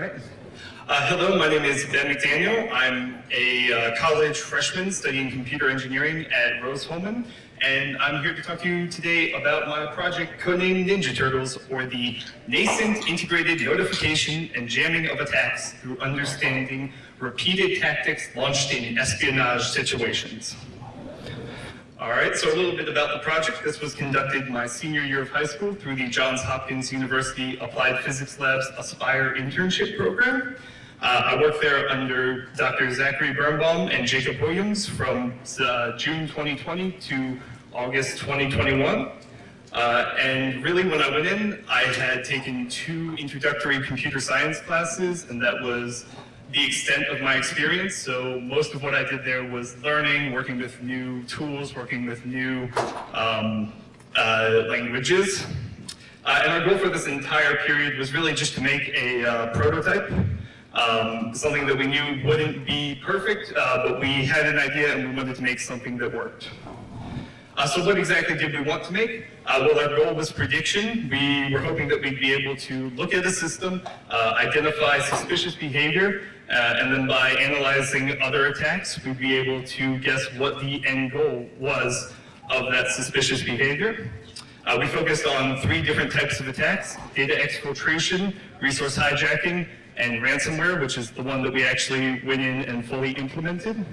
right. Hello, my name is Ben McDaniel. I'm a college freshman studying computer engineering at Rose-Hulman, and I'm here to talk to you today about my project codenamed Ninja Turtles, or the Nascent Integrated Notification and Jamming of Attacks through Understanding Repeated Tactics Launched in Espionage Situations. All right, so a little bit about the project. This was conducted my senior year of high school through the Johns Hopkins University Applied Physics Lab's Aspire internship program. I worked there under Dr. Zachary Birnbaum and Jacob Williams from June 2020 to August 2021. And really when I went in, I had taken 2 introductory computer science classes, and that was the extent of my experience. So most of what I did there was learning, working with new tools, working with new languages. And our goal for this entire period was really just to make a prototype, something that we knew wouldn't be perfect, but we had an idea and we wanted to make something that worked. So what exactly did we want to make? Well, our goal was prediction. We were hoping that we'd be able to look at a system, identify suspicious behavior, and then by analyzing other attacks, we'd be able to guess what the end goal was of that suspicious behavior. We focused on 3 different types of attacks: data exfiltration, resource hijacking, and ransomware, which is the one that we actually went in and fully implemented.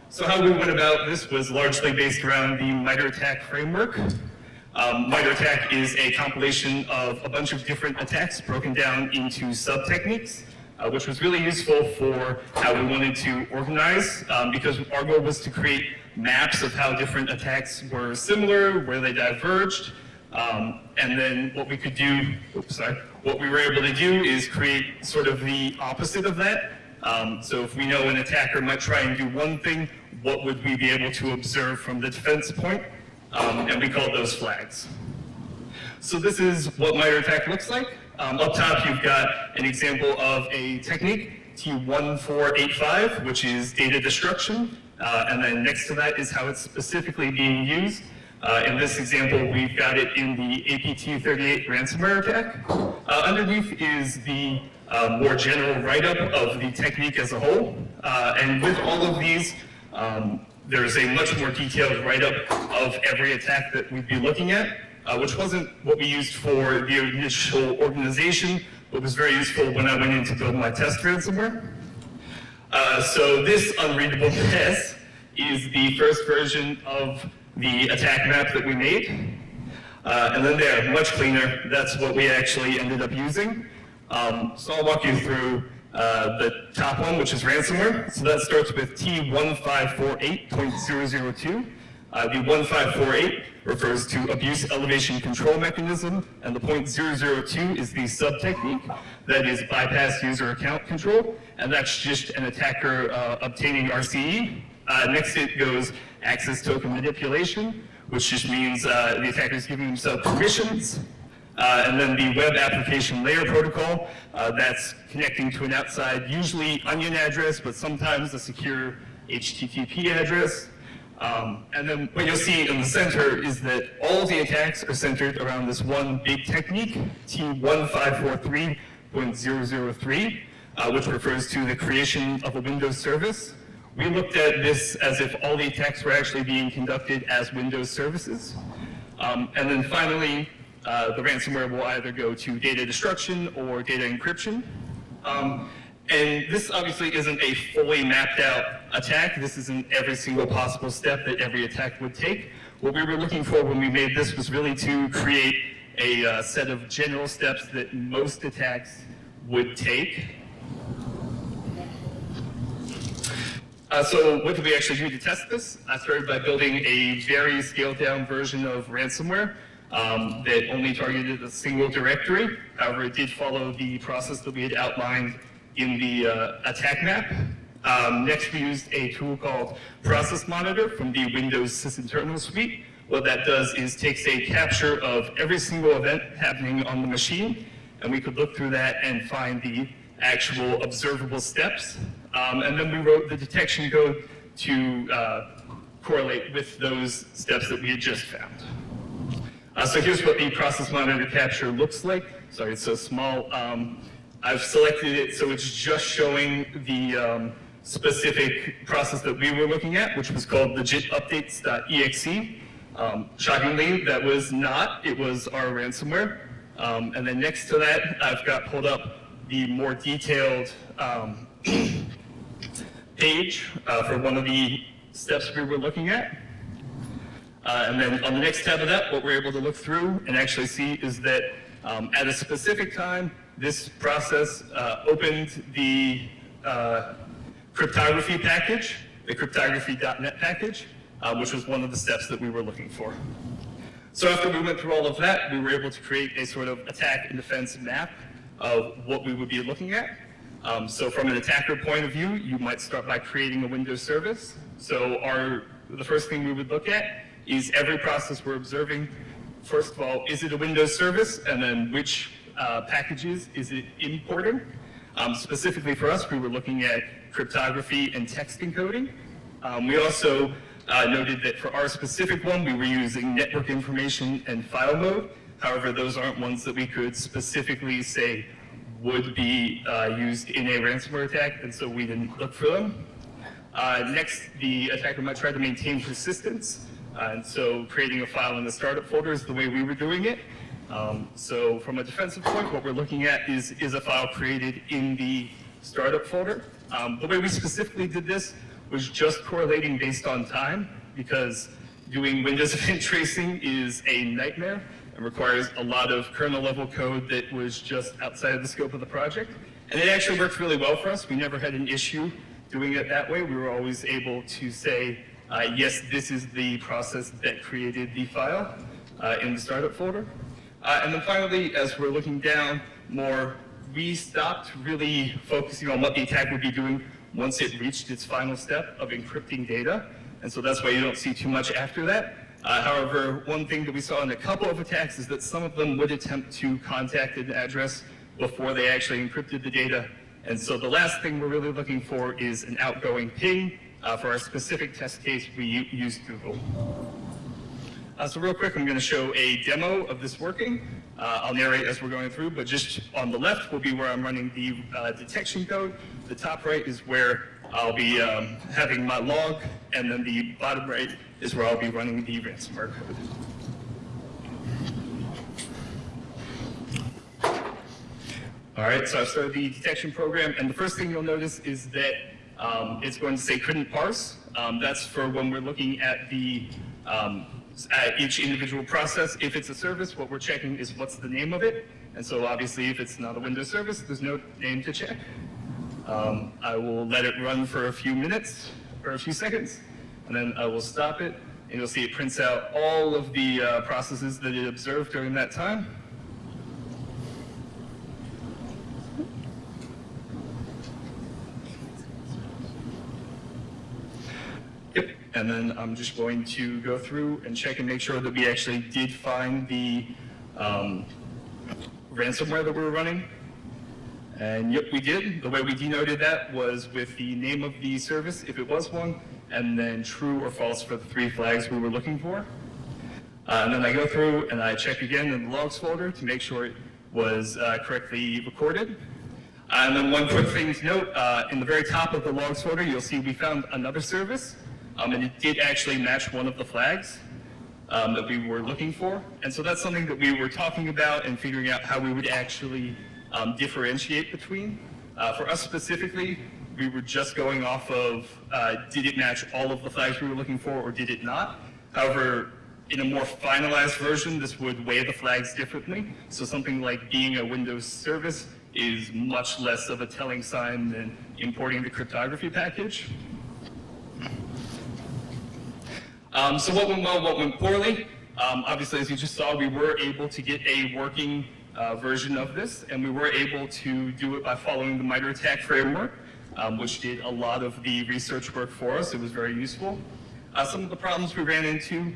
So how we went about this was largely based around the MITRE ATT&CK framework. MITRE ATT&CK is a compilation of a bunch of different attacks broken down into sub-techniques, which was really useful for how we wanted to organize, because our goal was to create maps of how different attacks were similar, where they diverged, and then what we could do, what we were able to do is create sort of the opposite of that. So if we know an attacker might try and do one thing, what would we be able to observe from the defense point? And we call those flags. So this is what MITRE ATT&CK looks like. Up top, you've got an example of a technique, T1485, which is data destruction. And then next to that is how it's specifically being used. In this example, we've got it in the APT38 ransomware attack. Underneath is the more general write-up of the technique as a whole. And with all of these, there's a much more detailed write-up of every attack that we'd be looking at, which wasn't what we used for the initial organization, but was very useful when I went in to build my test ransomware. So this unreadable mess is the first version of the attack map that we made. And then there, much cleaner, that's what we actually ended up using. So I'll walk you through the top one, which is ransomware. So that starts with T1548.002. The 1548 refers to abuse elevation control mechanism, and the .002 is the sub-technique that is bypass user account control, and that's just an attacker obtaining RCE. Next it goes access token manipulation, which just means the attacker is giving himself permissions. And then the web application layer protocol, that's connecting to an outside, usually onion address, but sometimes a secure HTTP address. And then what you'll see in the center is that all of the attacks are centered around this one big technique, T1543.003, which refers to the creation of a Windows service. We looked at this as if all the attacks were actually being conducted as Windows services. And then finally, the ransomware will either go to data destruction or data encryption. And this obviously isn't a fully mapped out attack. This isn't every single possible step that every attack would take. What we were looking for when we made this was really to create a set of general steps that most attacks would take. So what did we actually do to test this? I started by building a very scaled down version of ransomware that only targeted a single directory. However, it did follow the process that we had outlined in the attack map. Next, we used a tool called Process Monitor from the Windows SysInternals suite. What that does is takes a capture of every single event happening on the machine, and we could look through that and find the actual observable steps. And then we wrote the detection code to correlate with those steps that we had just found. So here's what the Process Monitor capture looks like. Sorry, it's so small. I've selected it so it's just showing the specific process that we were looking at, which was called the N.I.N.J.A.T updates.exe. Shockingly, that was not, it was our ransomware. And then next to that, I've got pulled up the more detailed page for one of the steps we were looking at. And then on the next tab of that, what we're able to look through and actually see is that at a specific time, this process opened the cryptography package, the cryptography.net package, which was one of the steps that we were looking for. So after we went through all of that, we were able to create a sort of attack and defense map of what we would be looking at. So from an attacker point of view, you might start by creating a Windows service. So the first thing we would look at is every process we're observing. First of all, is it a Windows service? And then which packages is it importing? Specifically for us, we were looking at cryptography and text encoding. We also noted that for our specific one, we were using network information and file mode. However, those aren't ones that we could specifically say would be used in a ransomware attack, and so we didn't look for them. Next, the attacker might try to maintain persistence, and so creating a file in the startup folder is the way we were doing it. So from a defensive point, what we're looking at is a file created in the startup folder. The way we specifically did this was just correlating based on time, because doing Windows event tracing is a nightmare and requires a lot of kernel level code that was just outside of the scope of the project. And it actually worked really well for us. We never had an issue doing it that way. We were always able to say, yes, this is the process that created the file in the startup folder. And then finally, as we're looking down more, we stopped really focusing on what the attack would be doing once it reached its final step of encrypting data. And so that's why you don't see too much after that. However, one thing that we saw in a couple of attacks is that some of them would attempt to contact an address before they actually encrypted the data. And so the last thing we're really looking for is an outgoing ping. For our specific test case, we used Google. So real quick, I'm going to show a demo of this working. I'll narrate as we're going through, but just on the left will be where I'm running the detection code. The top right is where I'll be having my log, and then the bottom right is where I'll be running the ransomware code. All right, so I've started the detection program, and the first thing you'll notice is that it's going to say couldn't parse. That's for when we're looking at the at each individual process. If it's a service, what we're checking is what's the name of it. And so obviously if it's not a Windows service, there's no name to check. I will let it run for a few minutes or a few seconds, and then I will stop it, and you'll see it prints out all of the processes that it observed during that time. Yep, and then I'm just going to go through and check and make sure that we actually did find the ransomware that we were running. And yep, we did. The way we denoted that was with the name of the service, if it was one, and then true or false for the 3 flags we were looking for. And then I go through and I check again in the logs folder to make sure it was correctly recorded. And then one quick thing to note, in the very top of the logs folder, you'll see we found another service, and it did actually match one of the flags that we were looking for. And so that's something that we were talking about and figuring out how we would actually differentiate between. For us specifically, we were just going off of did it match all of the flags we were looking for or did it not? However, in a more finalized version, this would weigh the flags differently. So something like being a Windows service is much less of a telling sign than importing the cryptography package. So what went well, what went poorly? Obviously, as you just saw, we were able to get a working version of this, and we were able to do it by following the MITRE ATT&CK framework, which did a lot of the research work for us. It was very useful. Some of the problems we ran into,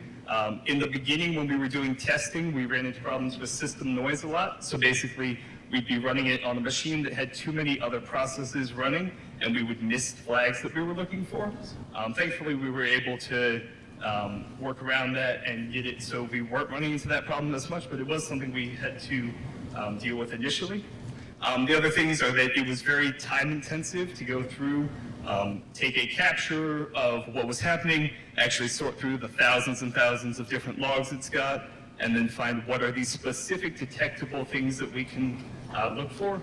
in the beginning when we were doing testing, we ran into problems with system noise a lot. So basically, we'd be running it on a machine that had too many other processes running, and we would miss flags that we were looking for. Thankfully, we were able to work around that and get it so we weren't running into that problem as much, but it was something we had to deal with initially. The other things are that it was very time intensive to go through, take a capture of what was happening, actually sort through the thousands and thousands of different logs it's got, and then find what are these specific detectable things that we can look for.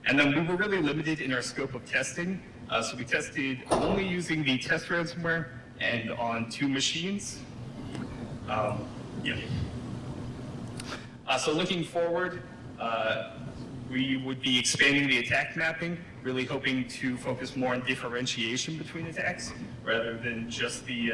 And then we were really limited in our scope of testing. So we tested only using the test ransomware and on 2 machines. So looking forward, we would be expanding the attack mapping, really hoping to focus more on differentiation between attacks rather than just the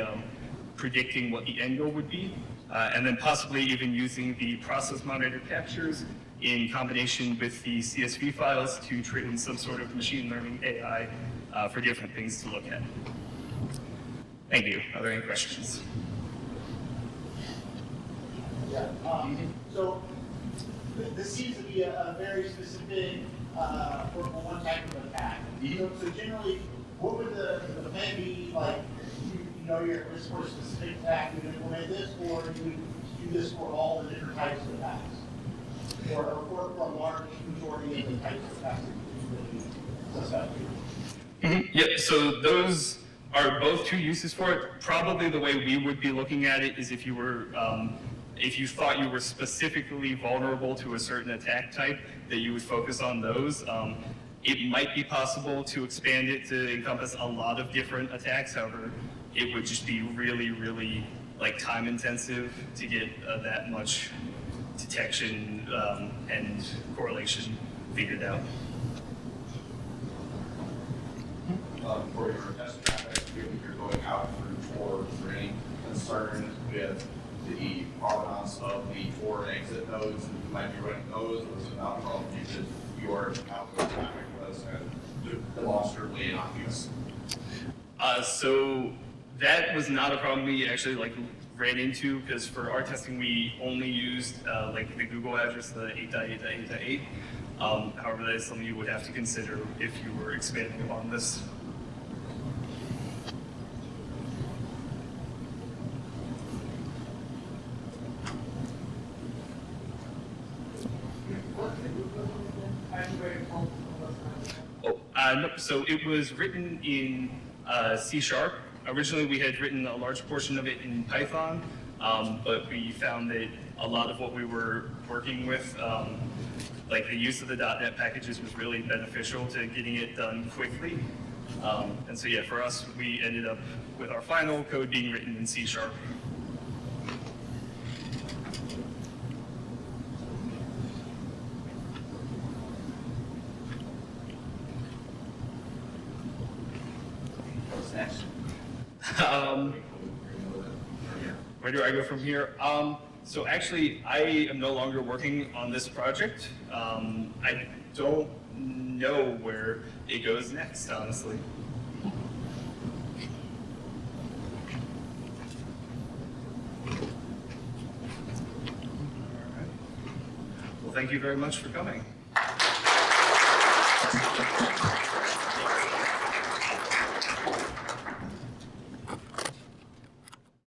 predicting what the end goal would be. And then possibly even using the process monitor captures in combination with the CSV files to train some sort of machine learning AI for different things to look at. Thank you. Are there any questions? Yeah. So this seems to be a very specific for one type of attack. So generally, what would the plan be like? You know, you're at risk for a specific attack, you implement this, or you would do this for all the different types of attacks, or for a large majority of the types of attacks that you suspect? Yeah. So those are both 2 uses for it. Probably the way we would be looking at it is if you were if you thought you were specifically vulnerable to a certain attack type, that you would focus on those. It might be possible to expand it to encompass a lot of different attacks. However, it would just be really, really like time intensive to get that much detection and correlation figured out. For your test traffic, you're going out through Tor, is there any concern with the provenance of the Tor exit nodes? You might be running those, or is it not a problem because your outgoing traffic was demonstrably innocuous? So that was not a problem we actually ran into, because for our testing we only used like the Google address, the 8.8.8.8. However, that is something you would have to consider if you were expanding upon this. No, so it was written in C#. Originally, we had written a large portion of it in Python, but we found that a lot of what we were working with, like the use of the .NET packages, was really beneficial to getting it done quickly. And so, yeah, for us, we ended up with our final code being written in C#. Where do I go from here? So actually, I am no longer working on this project. I don't know where it goes next, honestly. All right. Well, thank you very much for coming.